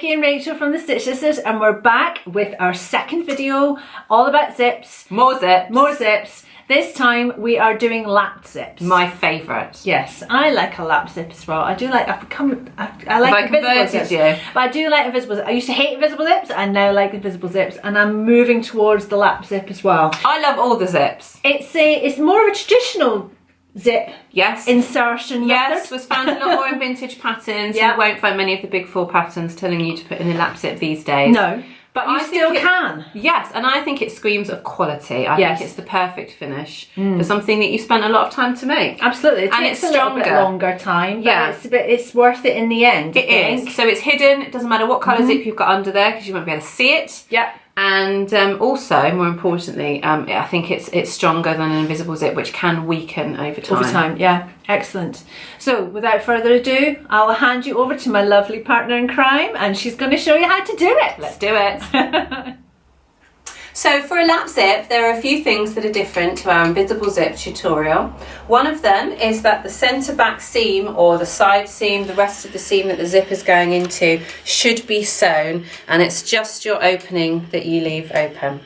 Vicky and Rachel from the Stitch Sisters, and we're back with our second video all about zips. More zips. More zips. This time we are doing lap zips. My favourite. Yes, I like a lap zip as well. I do like, I like invisible zips. You. But I do like invisible zips. I used to hate invisible zips, I now like invisible zips, and I'm moving towards the lap zip as well. I love all the zips. It's more of a traditional zip insertion Yes, method. was found a lot more in vintage patterns. Yeah. You won't find many of the big four patterns telling you to put in a lap zip these days. No, but you still can. Yes, and I think it screams of quality. I think it's the perfect finish for something that you spent a lot of time to make. Absolutely, and it's a little bit longer time. But it's worth it in the end. It is. So it's hidden. It doesn't matter what colour zip you've got under there because you won't be able to see it. Yeah. And also, more importantly, I think it's stronger than an invisible zip, which can weaken over time. Over time, yeah. Excellent. So, without further ado, I'll hand you over to my lovely partner in crime, and she's going to show you how to do it. Let's do it. So for a lap zip, there are a few things that are different to our invisible zip tutorial. One of them is that the centre back seam or the side seam, the rest of the seam that the zip is going into, should be sewn, and it's just your opening that you leave open.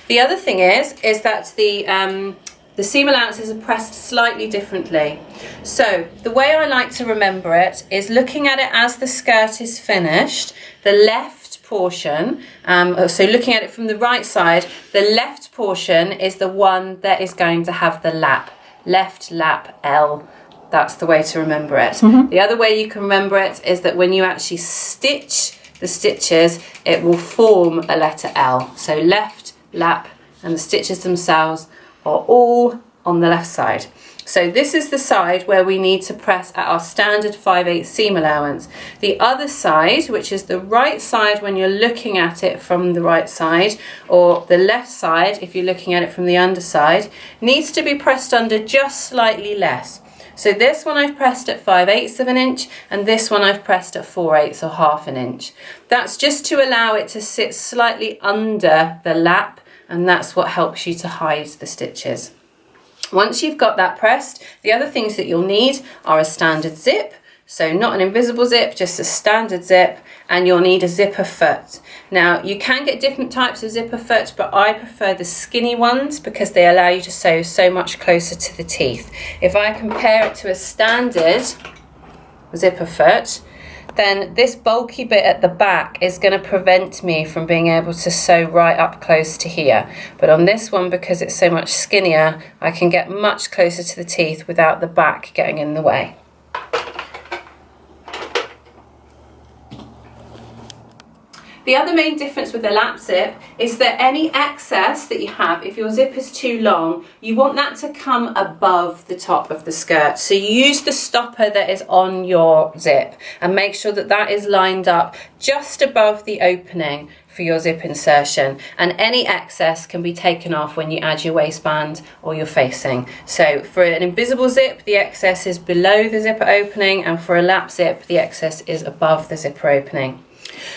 The other thing is that the seam allowances are pressed slightly differently. So the way I like to remember it is looking at it as the skirt is finished, the left portion, so looking at it from the right side, the left portion is the one that is going to have the lap. Left lap L. That's the way to remember it. The other way you can remember it is that when you actually stitch the stitches, it will form a letter L. So left, lap, and the stitches themselves are all on the left side. So this is the side where we need to press at our standard 5/8 seam allowance. The other side, which is the right side when you're looking at it from the right side, or the left side if you're looking at it from the underside, needs to be pressed under just slightly less. So this one I've pressed at 5/8 of an inch, and this one I've pressed at 4/8 or half an inch. That's just to allow it to sit slightly under the lap, and that's what helps you to hide the stitches. Once you've got that pressed, the other things that you'll need are a standard zip, so not an invisible zip, just a standard zip, and you'll need a zipper foot. Now, you can get different types of zipper foot, but I prefer the skinny ones because they allow you to sew so much closer to the teeth. If I compare it to a standard zipper foot, then this bulky bit at the back is going to prevent me from being able to sew right up close to here. But on this one, because it's so much skinnier, I can get much closer to the teeth without the back getting in the way. The other main difference with the lap zip is that any excess that you have, if your zip is too long, you want that to come above the top of the skirt. So you use the stopper that is on your zip and make sure that that is lined up just above the opening for your zip insertion, and any excess can be taken off when you add your waistband or your facing. So for an invisible zip, the excess is below the zipper opening, and for a lap zip, the excess is above the zipper opening.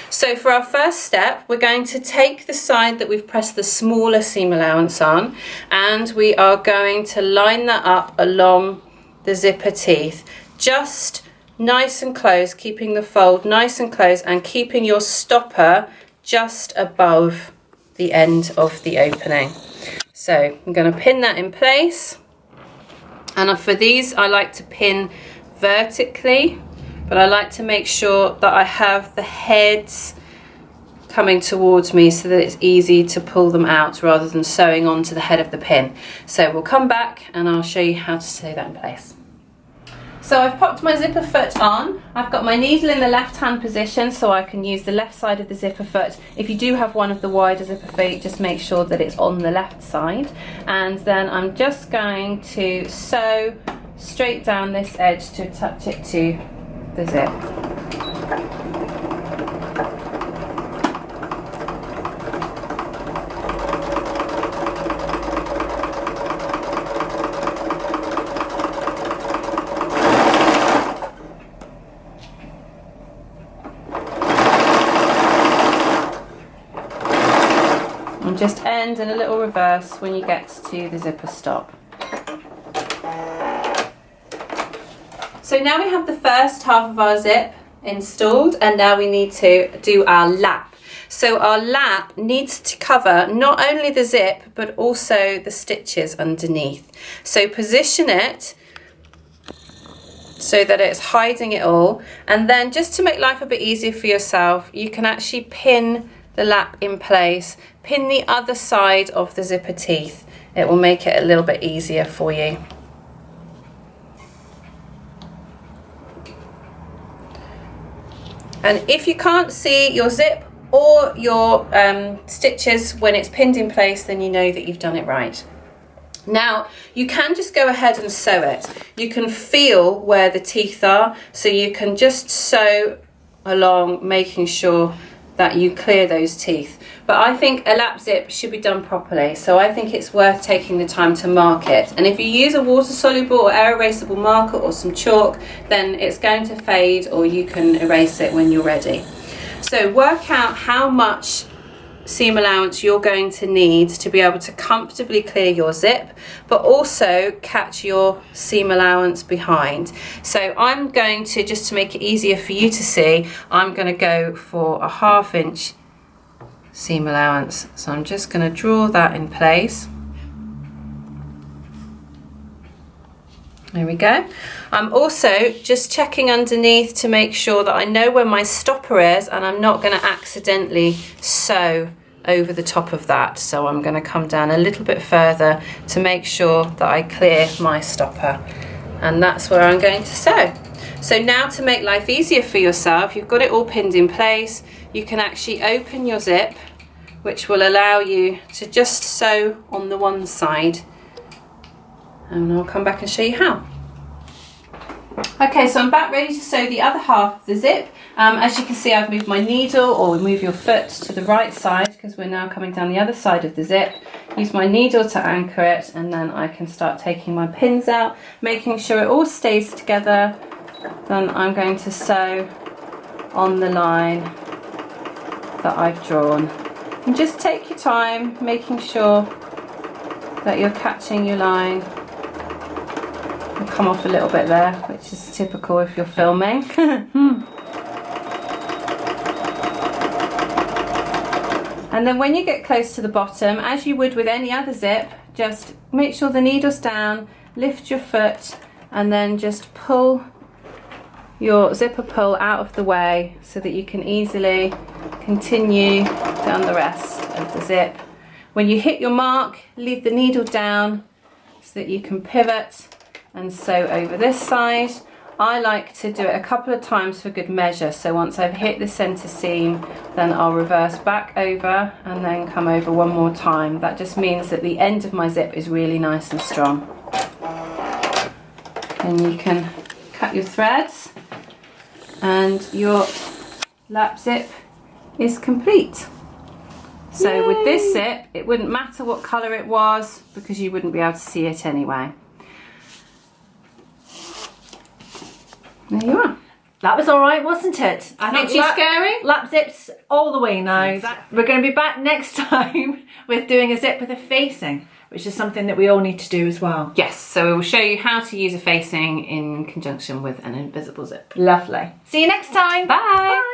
So for our first step, we're going to take the side that we've pressed the smaller seam allowance on, and we are going to line that up along the zipper teeth, just nice and close, keeping the fold nice and close and keeping your stopper just above the end of the opening. So I'm going to pin that in place, and for these I like to pin vertically, but I like to make sure that I have the heads coming towards me so that it's easy to pull them out rather than sewing onto the head of the pin. So we'll come back and I'll show you how to sew that in place. So I've popped my zipper foot on. I've got my needle in the left hand position so I can use the left side of the zipper foot. If you do have one of the wider zipper feet, just make sure that it's on the left side. And then I'm just going to sew straight down this edge to attach it to the zip. And just end in a little reverse when you get to the zipper stop. So now we have the first half of our zip installed, and now we need to do our lap. So our lap needs to cover not only the zip but also the stitches underneath. So position it so that it's hiding it all, and then just to make life a bit easier for yourself, you can actually pin the lap in place, pin the other side of the zipper teeth. It will make it a little bit easier for you. And if you can't see your zip or your stitches when it's pinned in place, then you know that you've done it right. Now, you can just go ahead and sew it. You can feel where the teeth are, so you can just sew along, making sure that you clear those teeth. But I think a lap zip should be done properly, so I think it's worth taking the time to mark it. And if you use a water-soluble or air erasable marker or some chalk, then it's going to fade, or you can erase it when you're ready. So work out how much seam allowance you're going to need to be able to comfortably clear your zip, but also catch your seam allowance behind. So I'm going to, just to make it easier for you to see, I'm going to go for a 1/2 inch seam allowance. So I'm just going to draw that in place. There we go. I'm also just checking underneath to make sure that I know where my stopper is, and I'm not going to accidentally sew over the top of that. So I'm going to come down a little bit further to make sure that I clear my stopper, and that's where I'm going to sew. So now, to make life easier for yourself, you've got it all pinned in place, you can actually open your zip, which will allow you to just sew on the one side, and I'll come back and show you how. Okay, so I'm back ready to sew the other half of the zip. As you can see, I've moved my needle, or move your foot to the right side, because we're now coming down the other side of the zip. Use my needle to anchor it, and then I can start taking my pins out, making sure it all stays together. Then I'm going to sew on the line that I've drawn. And just take your time, making sure that you're catching your line. It'll come off a little bit there, which is typical if you're filming. And then when you get close to the bottom, as you would with any other zip, just make sure the needle's down, lift your foot, and then just pull your zipper pull out of the way so that you can easily continue down the rest of the zip. When you hit your mark, leave the needle down so that you can pivot and sew over this side. I like to do it a couple of times for good measure, so once I've hit the center seam, then I'll reverse back over and then come over one more time. That just means that the end of my zip is really nice and strong. And you can cut your threads, and your lap zip is complete. So Yay! with this zip, it wouldn't matter what colour it was, because you wouldn't be able to see it anyway. There you are. That was all right, wasn't it? I Not too scary? Lap zips all the way now. We're going to be back next time with doing a zip with a facing, which is something that we all need to do as well. Yes, so we will show you how to use a facing in conjunction with an invisible zip. Lovely. See you next time. Bye.